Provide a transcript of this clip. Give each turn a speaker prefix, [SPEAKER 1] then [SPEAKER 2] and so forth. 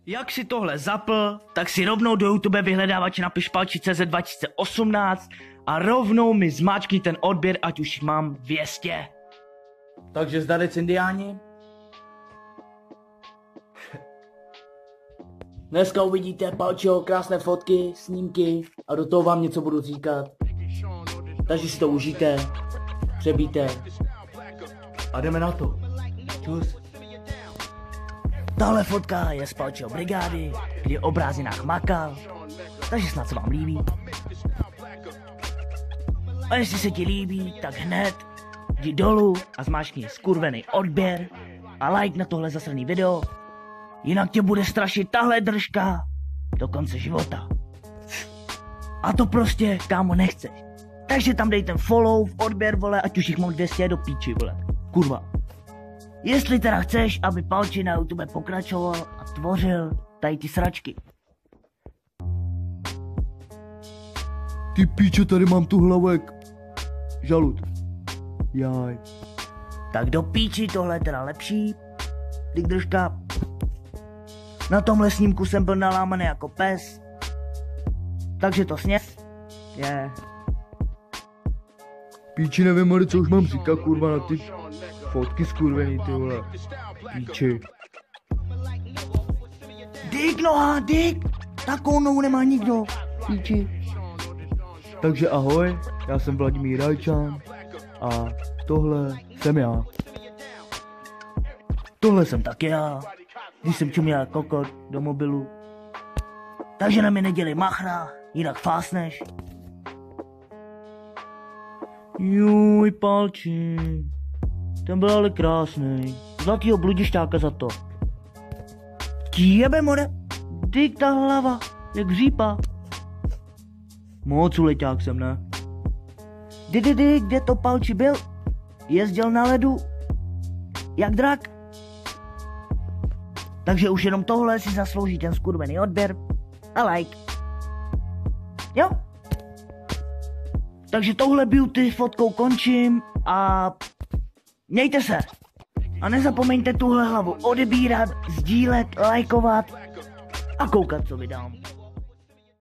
[SPEAKER 1] Jak si tohle zapl, tak si rovnou do YouTube vyhledávače napiš Palči.cz 2018 a rovnou mi zmáčkni ten odběr, ať už mám 200. Takže zdarec indiáni. Dneska uvidíte Palčiho krásné fotky, snímky a do toho vám něco budu říkat. Takže si to užijte, přebíte a jdeme na to. Čus. Tahle fotka je z Palčiho brigády, kdy obrázinách makal, takže snad se vám líbí. A jestli se ti líbí, tak hned jdi dolů a zmáčkni skurvený odběr a like na tohle zasraný video, jinak tě bude strašit tahle držka do konce života. A to prostě, kámo, nechceš. Takže tam dej ten follow, odběr, vole, ať už jich mám 200 do píči, vole. Kurva. Jestli teda chceš, aby Palči na YouTube pokračoval a tvořil tady ty sračky.
[SPEAKER 2] Ty píče, tady mám tu hlavu jak žalud. Jaj.
[SPEAKER 1] Tak do píči, tohle je teda lepší. Dík držka. Na tomhle snímku jsem byl nalámaný jako pes. Takže to sněz. Je.
[SPEAKER 2] Píči, nevím, ale co už mám říkat, kurva, na ty fotky skurvený, ty vole. Píči.
[SPEAKER 1] Dík, noha, dík. Takovou nohu nemá nikdo. Píči.
[SPEAKER 2] Takže ahoj, já jsem Vladimír Rajčan a tohle jsem já.
[SPEAKER 1] Tohle jsem taky já, když jsem čuměl kokot do mobilu. Takže na mě nedělej machra, jinak fásneš.
[SPEAKER 2] Juj, Palči, ten byl ale krásný.
[SPEAKER 1] Zlatýho bludišťáka za to. Jebe, more, dík ta hlava, jak řípa.
[SPEAKER 2] Moc uleťák jsem, ne?
[SPEAKER 1] Kde to Palči byl? Jezdil na ledu? Jak drak? Takže už jenom tohle si zaslouží ten skurvený odběr a like. Jo? Takže touhle beauty fotkou končím a mějte se. A nezapomeňte tuhle hlavu odebírat, sdílet, lajkovat a koukat, co vydám.